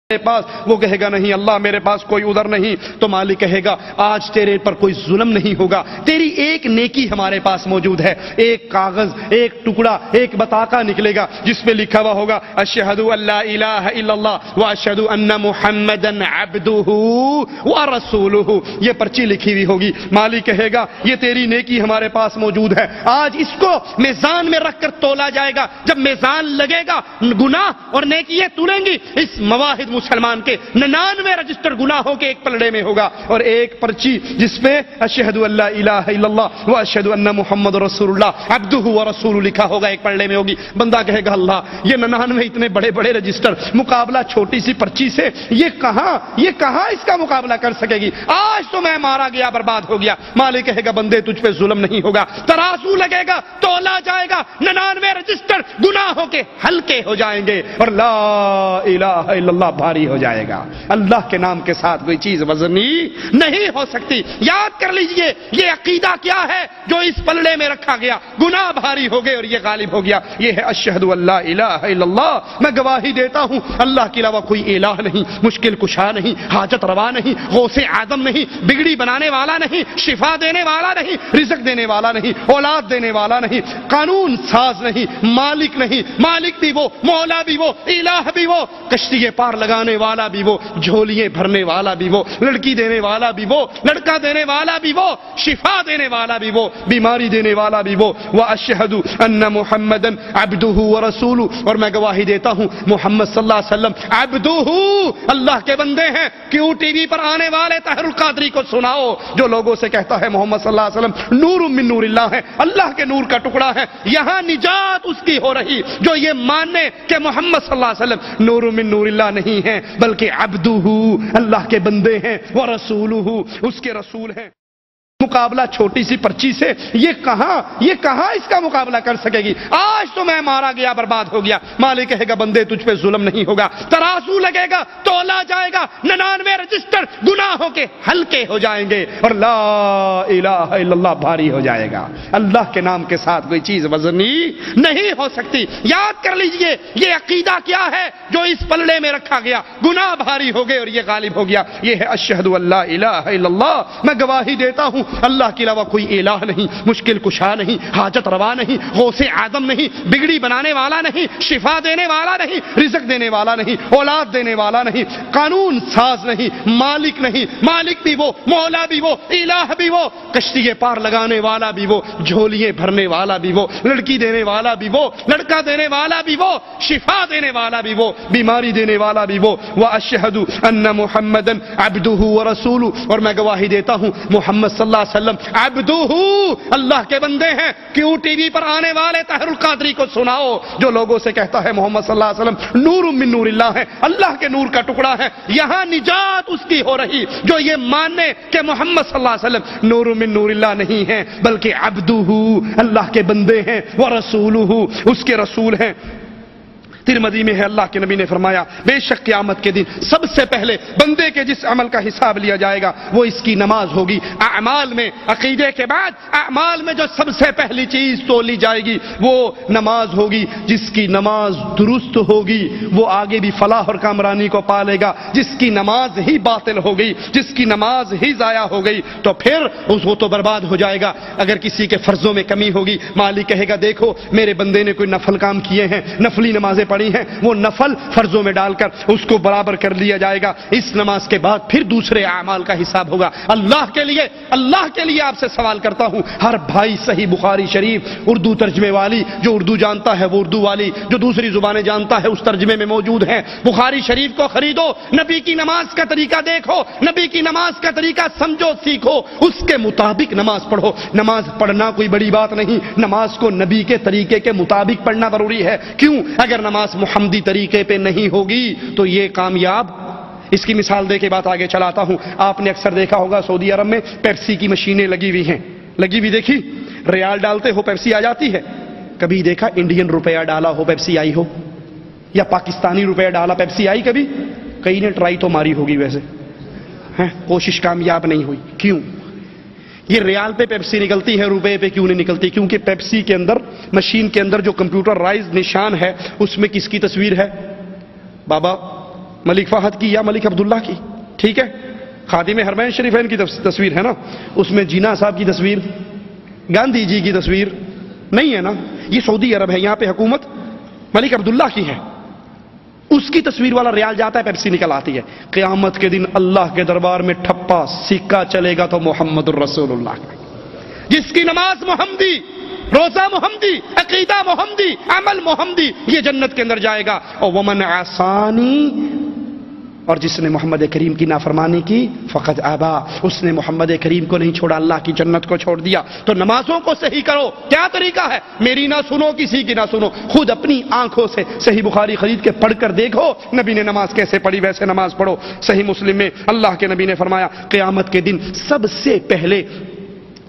میرے پاس، وہ کہے گا نہیں اللہ میرے پاس کوئی عذر نہیں، تو مالک کہے گا آج تیرے پر کوئی ظلم نہیں ہوگا، تیری ایک نیکی ہمارے پاس موجود ہے، ایک کاغذ، ایک ٹکڑا، ایک بطاقہ نکلے گا جس پہ لکھا ہوا ہوگا اشہد ان لا الہ الا اللہ واشہد ان محمدا عبدہ ورسولہ، یہ پرچی لکھی ہوئی ہوگی۔ مالک کہے گا یہ تیری نیکی ہمارے پاس موجود ہے، آج اس کو میزان میں رکھ کر تولا جائے گا، جب میزان لگے گا گناہ اور نیکیاں تولیں گی، اس مواحد مسلمان کے 99 رجسٹر گناہوں کے ایک پلڑے میں ہوگا، اور ایک پرچی جس پہ اشہد ان لا الہ الا اللہ واشہد ان محمد رسول اللہ عبدہ ورسولہ لکھا ہوگا، ایک پلڑے میں ہوگی۔ بندہ کہے گا اللہ یہ 99 اتنے بڑے بڑے رجسٹر مقابلہ چھوٹی سی پرچی سے، یہ کہاں اس کا مقابلہ کر سکے گی، آج تو میں مارا گیا برباد ہو گیا۔ مالک کہے گا بندے تجھ پہ ظلم نہیں ہوگا، ترازو لگے گا، تولا جائے گا، 99 رجسٹر گناہوں کے ہلکے ہو جائیں گے اور لا الہ الا اللہ بھاری ہو جائے گا۔ اللہ کے نام کے ساتھ کوئی چیز وزنی نہیں ہو سکتی۔ یاد کر لیجئے یہ عقیدہ کیا ہے جو اس پلڑے میں رکھا گیا، گناہ بھاری ہو گئے اور یہ غالب ہو گیا، یہ ہے اشہد ان لا الہ الا اللہ، میں گواہی دیتا ہوں اللہ کے علاوہ کوئی الہ نہیں، مشکل کشا نہیں، حاجت روا نہیں، غوث اعظم نہیں، بگڑی بنانے والا نہیں، شفا دینے والا نہیں، رزق دینے والا نہیں، اولاد دینے والا نہیں، قانون ساز نہیں، مالک نہیں، مالک بھی وہ، مولا بھی وہ، الہ بھی وہ، کشتی پار لگانے والا بھی وہ، جھولیاں بھرنے والا بھی وہ، لڑکی دینے والا بھی وہ، لڑکا دینے والا بھی وہ، شفا دینے والا بھی وہ، بیماری دینے والا بھی وہ، واشہد ان محمدا عبدہ ورسولہ، اور میں گواہی دیتا ہوں محمد صلی اللہ علیہ وسلم عبدہ، اللہ کے بندے ہیں۔ کیوں ٹی وی پر آنے والے طاہر القادری کو سناؤ جو لوگوں سے کہتا ہے محمد صلی اللہ علیہ وسلم نور من نور اللہ ہے، اللہ کے نور کا ٹکڑا ہے، یہاں نجات اس کی ہو رہی جو یہ مانے کہ محمد صلی اللہ علیہ وسلم نور من نور اللہ نہیں ہیں بلکہ عبدہ، اللہ کے بندے ہیں، ورسولہ، اس کے رسول ہیں۔ مقابلہ چھوٹی سی پرچی سے یہ کہاں اس کا مقابلہ کر سکے گی، آج تو میں مارا گیا برباد ہو گیا۔ مالک کہے گا بندے تجھ پہ ظلم نہیں ہوگا، ترازو لگے گا، تولا جائے گا، 99 رجسٹر گناہوں کے ہلکے ہو جائیں گے اور لا الہ الا اللہ بھاری ہو جائے گا۔ اللہ کے نام کے ساتھ کوئی چیز وزنی نہیں ہو سکتی۔ یاد کر لیجئے یہ عقیدہ کیا ہے جو اس پلڑے میں رکھا گیا، گناہ بھاری ہو گئے اور یہ غالب ہو گیا، یہ ہے اشہد ان لا الہ الا اللہ، میں گواہی دیتا ہوں اللہ کے علاوہ کوئی الہ نہیں، مشکل کشا نہیں، حاجت روا نہیں، غوث اعظم نہیں، بگڑی بنانے والا نہیں، شفا دینے والا نہیں، رزق دینے والا نہیں، اولاد دینے والا نہیں، قانون ساز نہیں، مالک نہیں، مالک بھی وہ، مولا بھی وہ، الہ بھی وہ، کشتی پار لگانے والا بھی وہ، جھولیاں بھرنے والا بھی وہ، لڑکی دینے والا بھی وہ، لڑکا دینے والا بھی وہ، شفا دینے والا بھی وہ، بیماری دینے والا بھی وہ، واشہد ان محمدا عبدہ ورسولہ، اور میں گواہی دیتا ہوں محمد صلی اللہ علیہ وسلم عبدہ، اللہ کے بندے ہیں۔ کیوں ٹی وی پر آنے والے طاہر القادری کو سناؤ جو لوگوں سے کہتا ہے محمد صلی اللہ علیہ وسلم نور من نور اللہ ہے، اللہ کے نور کا ٹکڑا ہے، یہاں نجات اس کی ہو رہی جو یہ مانے کہ محمد صلی اللہ علیہ وسلم نور من نور اللہ نہیں ہیں بلکہ عبدہ، اللہ کے بندے ہیں، ورسولہ، اس کے رسول ہیں۔ ترمذی میں ہے اللہ کے نبی نے فرمایا بے شک قیامت کے دن سب سے پہلے بندے کے جس عمل کا حساب لیا جائے گا وہ اس کی نماز ہوگی۔ اعمال میں، عقیدے کے بعد اعمال میں جو سب سے پہلی چیز تولی جائے گی وہ نماز ہوگی۔ جس کی نماز درست ہوگی وہ آگے بھی فلاح اور کامرانی کو پالے گا، جس کی نماز ہی باطل ہو گئی، جس کی نماز ہی ضائع ہو گئی تو پھر وہ تو برباد ہو جائے گا۔ اگر کسی کے فرضوں میں کمی ہوگی، مالک کہے گا دیکھو میرے بندے نے کوئی نفل کام کیے ہیں، نفلی نمازیں پڑھی ہیں، وہ نفل فرضوں میں ڈال کر اس کو برابر کر لیا جائے گا۔ اس نماز کے بعد پھر دوسرے اعمال کا حساب ہوگا۔ اللہ کے لیے آپ سے سوال کرتا ہوں، ہر بھائی صحیح بخاری شریف اردو ترجمے والی، جو اردو جانتا ہے وہ اردو والی، جو دوسری زبانیں جانتا ہے اس ترجمے میں موجود ہیں، بخاری شریف کو خریدو، نبی کی نماز کا طریقہ دیکھو، نبی کی نماز کا طریقہ سمجھو، سیکھو، اس کے مطابق نماز پڑھو۔ نماز پڑھنا کوئی بڑی بات نہیں، نماز کو نبی کے طریقے کے مطابق پڑھنا ضروری ہے۔ کیوں؟ اگر نماز محمدی طریقے پہ نہیں ہوگی تو یہ کامیاب، اس کی مثال دے کے بات آگے چلاتا ہوں۔ آپ نے اکثر دیکھا ہوگا سعودی عرب میں پیپسی کی مشینیں لگی ہوئی ہیں، لگی ہوئی دیکھی، ریال ڈالتے ہو پیپسی آ جاتی ہے۔ کبھی دیکھا انڈین روپیہ ڈالا ہو پیپسی آئی ہو، یا پاکستانی روپیہ ڈالا پیپسی آئی؟ کبھی کئی نے ٹرائی تو ماری ہوگی، ویسے کوشش کامیاب نہیں ہوئی۔ کیوں؟ یہ ریال پہ پیپسی نکلتی ہے، روپے پہ کیوں نہیں نکلتی؟ کیونکہ پیپسی کے اندر، مشین کے اندر جو کمپیوٹر رائز نشان ہے اس میں کس کی تصویر ہے؟ بابا ملک فہد کی یا ملک عبداللہ کی؟ ٹھیک ہے، خادم حرمین شریفین کی تصویر ہے نا، اس میں جینا صاحب کی تصویر، گاندھی جی کی تصویر نہیں ہے نا. یہ سعودی عرب ہے، یہاں پہ حکومت ملک عبداللہ کی ہے. اس کی تصویر والا ریال جاتا ہے، پیپسی نکل آتی ہے. قیامت کے دن اللہ کے دربار میں ٹھپا سکہ چلے گا تو محمد الرسول اللہ کا، جس کی نماز محمدی، روزہ محمدی، عقیدہ محمدی، عمل محمدی، یہ جنت کے اندر جائے گا. اور ومن عصانی، اور جس نے محمد کریم کی نافرمانی کی فقد ابا، اس نے محمد کریم کو نہیں چھوڑا، اللہ کی جنت کو چھوڑ دیا. تو نمازوں کو صحیح کرو. کیا طریقہ ہے؟ میری نہ سنو، کسی کی نہ سنو، خود اپنی آنکھوں سے صحیح بخاری خرید کے پڑھ کر دیکھو نبی نے نماز کیسے پڑھی، ویسے نماز پڑھو. صحیح مسلم میں اللہ کے نبی نے فرمایا قیامت کے دن سب سے پہلے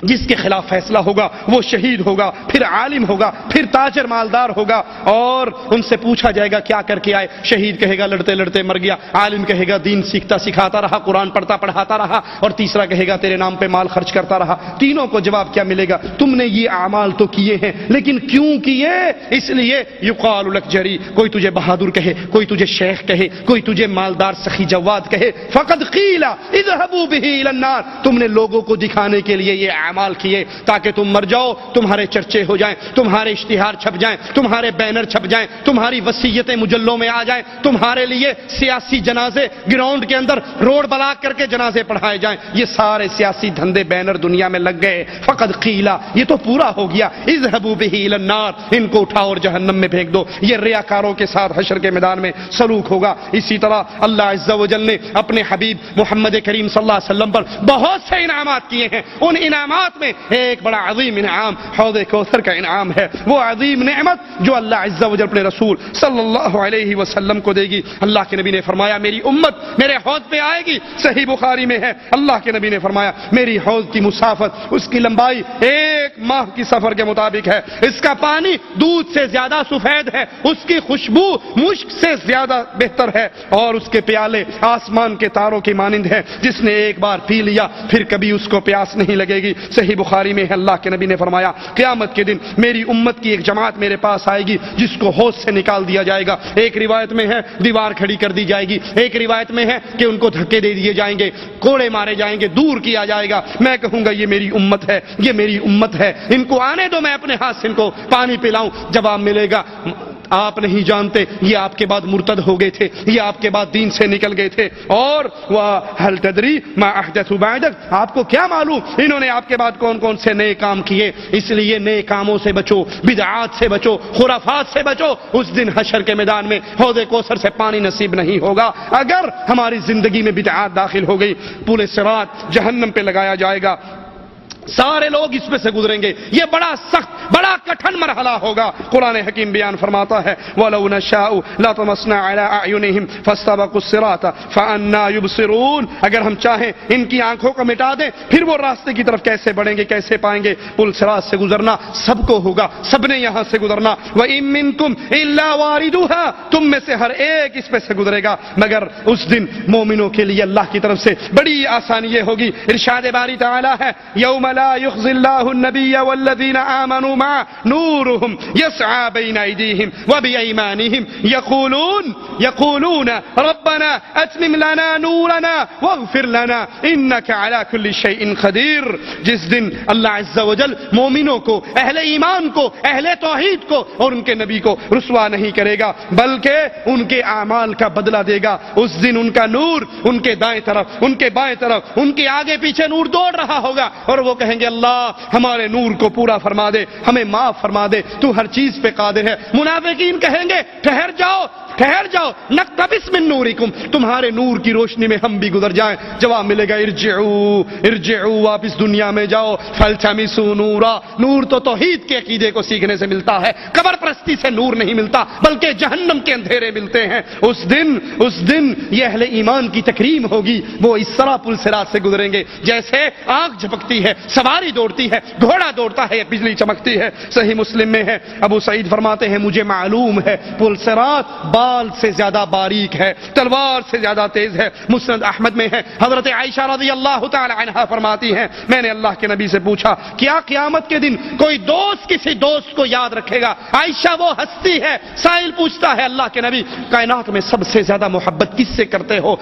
جس کے خلاف فیصلہ ہوگا وہ شہید ہوگا، پھر عالم ہوگا، پھر تاجر مالدار ہوگا. اور ان سے پوچھا جائے گا کیا کر کے آئے؟ شہید کہے گا لڑتے لڑتے مر گیا، عالم کہے گا دین سیکھتا سکھاتا رہا، قرآن پڑھتا پڑھاتا رہا، اور تیسرا کہے گا تیرے نام پہ مال خرچ کرتا رہا. تینوں کو جواب کیا ملے گا؟ تم نے یہ اعمال تو کیے ہیں، لیکن کیوں کیے؟ اس لیے یقال لک جری، کوئی تجھے بہادر کہے، کوئی تجھے شیخ کہے، کوئی تجھے مالدار سخی جواد کہے، فقد قیل اذهبوا به الى النار، تم نے لوگوں کو دکھانے کے لیے یہ اعمال کیے تاکہ تم مر جاؤ، تمہارے چرچے ہو جائیں، تمہارے اشتہار چھپ جائیں، تمہارے بینر چھپ جائیں، تمہاری وصیتیں مجلوں میں آ جائیں، تمہارے لیے سیاسی جنازے گراؤنڈ کے اندر روڈ بلاک کر کے جنازے پڑھائے جائیں. یہ سارے سیاسی دھندے بینر دنیا میں لگ گئے. فقد قیلا، یہ تو پورا ہو گیا. اذهبوا به الى النار، ان کو اٹھاؤ اور جہنم میں پھینک دو. یہ ریاکاروں کے ساتھ حشر کے میدان میں سلوک ہوگا. اسی طرح اللہ عز و جل نے اپنے حبیب محمد کریم صلی اللہ علیہ وسلم پر بہت سے انعامات کیے ہیں. ان انعامات میں ایک بڑا عظیم انعام حوض کوثر کا انعام ہے. وہ عظیم نعمت جو اللہ عز و جل اپنے رسول صلی اللہ علیہ وسلم کو دے گی. اللہ کے نبی نے فرمایا میری امت میرے حوض پہ آئے گی. صحیح بخاری میں ہے، اللہ کے نبی نے فرمایا میری حوض کی مسافت، اس کی لمبائی 1 ماہ کی سفر کے مطابق ہے. اس کا پانی دودھ سے زیادہ سفید ہے، اس کی خوشبو مشک سے زیادہ بہتر ہے، اور اس کے پیالے آسمان کے تاروں کی مانند ہیں. جس نے ایک بار پی لیا پھر کبھی اس کو پیاس نہیں لگے گی. صحیح بخاری میں ہے، اللہ کے نبی نے فرمایا قیامت کے دن میری امت کی ایک جماعت میرے پاس آئے گی جس کو حوض سے نکال دیا جائے گا. ایک روایت میں ہے دیوار کھڑی کر دی جائے گی، ایک روایت میں ہے کہ ان کو دھکے دے دیے جائیں گے، کوڑے مارے جائیں گے، دور کیا جائے گا. میں کہوں گا یہ میری امت ہے، یہ میری امت ہے، ان کو آنے دو، میں اپنے ہاتھ سے ان کو پانی پلاؤں. جواب ملے گا آپ نہیں جانتے یہ آپ کے بعد مرتد ہو گئے تھے، یہ آپ کے بعد دین سے نکل گئے تھے. اور وَهَلْ تَدْرِي مَا أَحْدَثُوا بَعْدَكَ، آپ کو کیا معلوم انہوں نے آپ کے بعد کون کون سے نئے کام کیے. اس لیے نئے کاموں سے بچو، بدعات سے بچو، خرافات سے بچو. اس دن حشر کے میدان میں حوض کوثر سے پانی نصیب نہیں ہوگا. اگر ہماری زندگی میں بدعات داخل ہو گئی، پورے صراط جہنم پہ لگایا جائے گا، سارے لوگ اس میں سے گزریں گے. یہ بڑا سخت بڑا کٹھن مرحلہ ہوگا. قرآن حکیم بیان فرماتا ہے وَلَوْ نَشَاءُ لَطَمَسْنَا عَلَىٰ أَعْيُنِهِمْ فَاسْتَبَقُوا الصِّرَاطَ فَأَنَّىٰ يُبْصِرُونَ، اگر ہم چاہیں ان کی آنکھوں کو مٹا دیں پھر وہ راستے کی طرف کیسے بڑھیں گے، کیسے پائیں گے. پل صراط سے گزرنا سب کو ہوگا، سب نے یہاں سے گزرنا. وَإِن مِّنكُمْ إِلَّا وَارِدُهَا، تم میں سے ہر ایک اس پہ سے گزرے گا، مگر اس دن مومنوں کے لیے اللہ کی طرف سے بڑی آسانی یہ ہوگی. ارشاد باری تعالی ہے یوم لا يخزي الله النبي والذين آمنوا معه نورهم يسعى بين أيديهم وبأيمانهم يقولون ربنا أتمم لنا نورنا واغفر لنا إنك على كل شيء قدير. جس دن اللہ عز و جل مومنوں کو، اہل ایمان کو، اہل توحید کو اور ان کے نبی کو رسوا نہیں کرے گا بلکہ ان کے اعمال کا بدلہ دے گا. اس دن ان کا نور ان کے دائیں طرف، ان کے بائیں طرف، ان کے آگے پیچھے نور دوڑ رہا ہوگا، اور وہ کہیں گے اللہ ہمارے نور کو پورا فرما دے، ہمیں معاف فرما دے، تو ہر چیز پہ قادر ہے. منافقین کہیں گے ٹھہر جاؤ ٹھہر جاؤ، نقتبس من نورکم، تمہارے نور کی روشنی میں ہم بھی گزر جائیں. جواب ملے گا ارجعوا، واپس دنیا میں جاؤ. فالتمسوا نورا، نور تو توحید کے عقیدے کو سیکھنے سے ملتا ہے، قبر پرستی سے نور نہیں ملتا بلکہ جہنم کے اندھیرے ملتے ہیں. اس دن یہ اہل ایمان کی تکریم ہوگی. وہ اس طرح پل صراط سے گزریں گے جیسے آنکھ جھپکتی ہے، سواری دوڑتی ہے، گھوڑا دوڑتا ہے، بجلی چمکتی ہے۔ صحیح مسلم میں ہے، ابو سعید فرماتے ہیں مجھے معلوم ہے پل صراط بال سے زیادہ باریک ہے، تلوار سے زیادہ تیز ہے۔ مسند احمد میں ہے، حضرت عائشہ رضی اللہ تعالی عنہا فرماتی ہیں میں نے اللہ کے نبی سے پوچھا کیا قیامت کے دن کوئی دوست کسی دوست کو یاد رکھے گا؟ عائشہ وہ ہستی ہے، سائل پوچھتا ہے اللہ کے نبی کائنات میں سب سے زیادہ محبت کس سے کرتے ہو؟